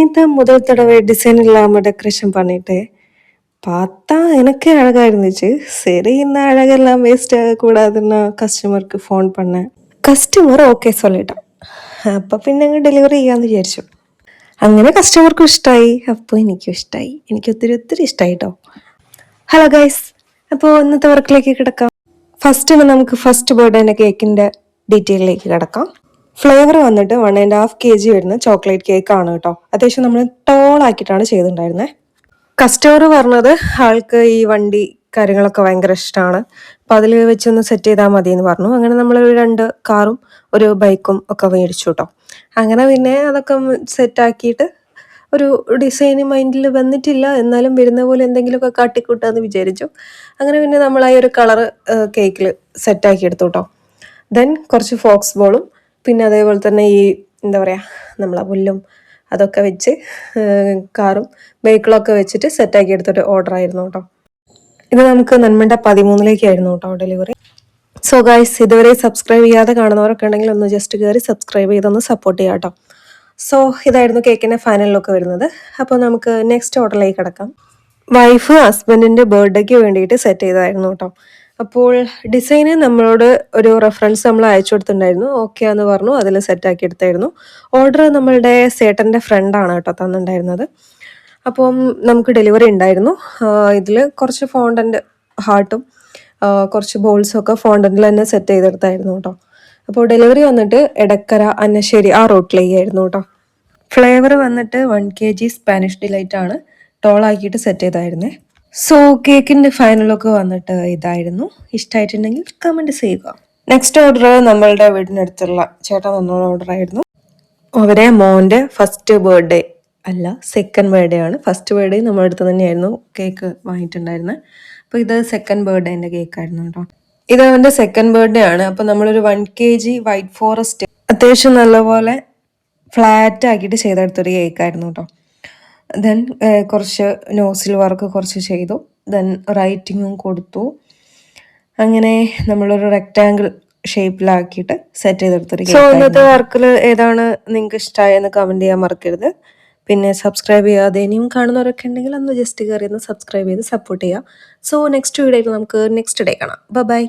இது முதல் தடவை டிசைன் இல்லாம டெக்கரேஷன் பண்ணிட்டு, பார்த்தா எனக்கே அழகா இருந்துச்சு. சரி இந்த அழகெல்லாம் வேஸ்ட் ஆகக்கூடாதுன்னு കസ്റ്റമർക്ക് ഫോൺ பண்ணேன். കസ്റ്റമർ ഓക്കെ சொல்லிட்டான். അപ്പൊ പിന്നെ അങ്ങ് ഡെലിവറി ചെയ്യാന്ന് വിചാരിച്ചു. അങ്ങനെ കസ്റ്റമർക്കും ഇഷ്ടമായി. അപ്പോൾ എനിക്കും ഇഷ്ടമായി. എനിക്ക് ഒത്തിരി ഒത്തിരി ഇഷ്ടമായി കേട്ടോ. ഹലോ ഗൈസ്, അപ്പോൾ ഇന്നത്തെ വർക്കിലേക്ക് കിടക്കാം. ഫസ്റ്റ് നമുക്ക് ഫസ്റ്റ് ബർത്ത്ഡേൻ്റെ കേക്കിൻ്റെ ഡീറ്റെയിലേക്ക് കിടക്കാം. ഫ്ലേവർ വന്നിട്ട് 1.5 kg വരുന്ന ചോക്ലേറ്റ് കേക്ക് ആണ് കേട്ടോ. അത്യാവശ്യം നമ്മൾ ടോളാക്കിയിട്ടാണ് ചെയ്തിട്ടുണ്ടായിരുന്നത്. കസ്റ്റമർ പറഞ്ഞത് ആൾക്ക് ഈ വണ്ടി കാര്യങ്ങളൊക്കെ ഭയങ്കര ഇഷ്ടമാണ്, അപ്പം അതിൽ വെച്ചൊന്ന് സെറ്റ് ചെയ്താൽ മതി എന്ന് പറഞ്ഞു. അങ്ങനെ നമ്മളൊരു 2 കാറും ഒരു ബൈക്കും ഒക്കെ മേടിച്ചു കേട്ടോ. അങ്ങനെ പിന്നെ അതൊക്കെ സെറ്റാക്കിയിട്ട് ഒരു ഡിസൈൻ മൈൻഡിൽ വന്നിട്ടില്ല, എന്നാലും വരുന്ന പോലെ എന്തെങ്കിലുമൊക്കെ കാട്ടിക്കൂട്ടാന്ന് വിചാരിച്ചു. അങ്ങനെ പിന്നെ നമ്മൾ ആ ഒരു കളറ് കേക്കിൽ സെറ്റാക്കി എടുത്തു കേട്ടോ. ദെൻ കുറച്ച് ഫോക്സ് ബോളും പിന്നെ അതേപോലെ തന്നെ ഈ എന്താ പറയുക നമ്മളെ പുല്ലും അതൊക്കെ വെച്ച് കാറും ബൈക്കിളൊക്കെ വെച്ചിട്ട് സെറ്റാക്കി എടുത്തൊരു ഓർഡർ ആയിരുന്നു കേട്ടോ. ഇത് നമുക്ക് നന്മണ്ട 13-ലേക്കായിരുന്നു കേട്ടോ ഡെലിവറി. സോ ഗൈസ്, ഇതുവരെ സബ്സ്ക്രൈബ് ചെയ്യാതെ കാണുന്നവരൊക്കെ ഉണ്ടെങ്കിൽ ഒന്ന് ജസ്റ്റ് കയറി സബ്സ്ക്രൈബ് ചെയ്തൊന്ന് സപ്പോർട്ട് ചെയ്യാം കേട്ടോ. സോ ഇതായിരുന്നു കേക്കിൻ്റെ ഫൈനൽ ലുക്ക് വരുന്നത്. അപ്പോൾ നമുക്ക് നെക്സ്റ്റ് ഓർഡറിലേക്ക് കിടക്കാം. വൈഫ് ഹസ്ബൻഡിൻ്റെ ബർത്ത്ഡേക്ക് വേണ്ടിയിട്ട് സെറ്റ് ചെയ്തതായിരുന്നു കേട്ടോ. അപ്പോൾ ഡിസൈന് നമ്മളോട് ഒരു റെഫറൻസ് നമ്മൾ അയച്ചു കൊടുത്തിട്ടുണ്ടായിരുന്നു. ഓക്കെ എന്ന് പറഞ്ഞു, അതിൽ സെറ്റാക്കി എടുത്തായിരുന്നു. ഓർഡർ നമ്മളുടെ സേട്ടൻ്റെ ഫ്രണ്ടാണ് കേട്ടോ തന്നിട്ടുണ്ടായിരുന്നത്. അപ്പം നമുക്ക് ഡെലിവറി ഉണ്ടായിരുന്നു. ഇതിൽ കുറച്ച് ഫോണ്ടൻ്റ് ഹാർട്ടും കുറച്ച് ബോൾസും ഒക്കെ ഫോണ്ടൻ്റിൽ തന്നെ സെറ്റ് ചെയ്തെടുത്തായിരുന്നു കേട്ടോ. അപ്പോൾ ഡെലിവറി വന്നിട്ട് എടക്കര അന്നശ്ശേരി ആ റോട്ടിലേക്കായിരുന്നു കേട്ടോ. ഫ്ലേവർ വന്നിട്ട് 1 kg സ്പാനിഷ് ഡിലൈറ്റ് ആണ് ടോളാക്കിയിട്ട് സെറ്റ് ചെയ്തായിരുന്നേ. സോ കേക്കിൻ്റെ ഫൈനലൊക്കെ വന്നിട്ട് ഇതായിരുന്നു. ഇഷ്ടമായിട്ടുണ്ടെങ്കിൽ കമൻറ്റ് ചെയ്യുക. നെക്സ്റ്റ് ഓർഡർ നമ്മളുടെ വീടിനടുത്തുള്ള ചേട്ടൻ തന്നുള്ള ഓർഡർ ആയിരുന്നു. അവരെ മോൻ്റെ ഫസ്റ്റ് ബർത്ത്ഡേ അല്ല സെക്കൻഡ് ബർത്ത്ഡേ ആണ്. ഫസ്റ്റ് ബർത്ത്ഡേ നമ്മുടെ അടുത്ത് തന്നെയായിരുന്നു കേക്ക് വാങ്ങിയിട്ടുണ്ടായിരുന്നത്. അപ്പോൾ ഇത് സെക്കൻഡ് ബർത്ത്ഡേൻ്റെ കേക്കായിരുന്നു കേട്ടോ. ഇത് അവൻ്റെ സെക്കൻഡ് ബർത്ത്ഡേ ആണ്. അപ്പോൾ നമ്മളൊരു 1 kg വൈറ്റ് ഫോറസ്റ്റ് അത്യാവശ്യം നല്ലപോലെ ഫ്ലാറ്റ് ആക്കിയിട്ട് ചെയ്തെടുത്തൊരു കേക്കായിരുന്നു കേട്ടോ. ദെൻ കുറച്ച് നോസിൽ വർക്ക് കുറച്ച് ചെയ്തു. ദെൻ റൈറ്റിങ്ങും കൊടുത്തു. അങ്ങനെ നമ്മളൊരു റെക്റ്റാങ്കിൾ ഷേപ്പിലാക്കിയിട്ട് സെറ്റ് ചെയ്തെടുത്തൊരു കേക്ക്. സോ ഇന്നത്തെ വർക്കിൽ ഏതാണ് നിങ്ങൾക്ക് ഇഷ്ടമായെന്ന് കമൻറ്റ് ചെയ്യാൻ മറക്കരുത്. പിന്നെ സബ്സ്ക്രൈബ് ചെയ്യാതെ ഇനിയും കാണുന്നവരൊക്കെ ഉണ്ടെങ്കിൽ ഒന്ന് ജസ്റ്റ് കയറി ഒന്ന് സബ്സ്ക്രൈബ് ചെയ്ത് സപ്പോർട്ട് ചെയ്യുക. സോ നെക്സ്റ്റ് വീഡിയോയിൽ നമുക്ക് നെക്സ്റ്റ് ഡേ കാണാം. ബൈ.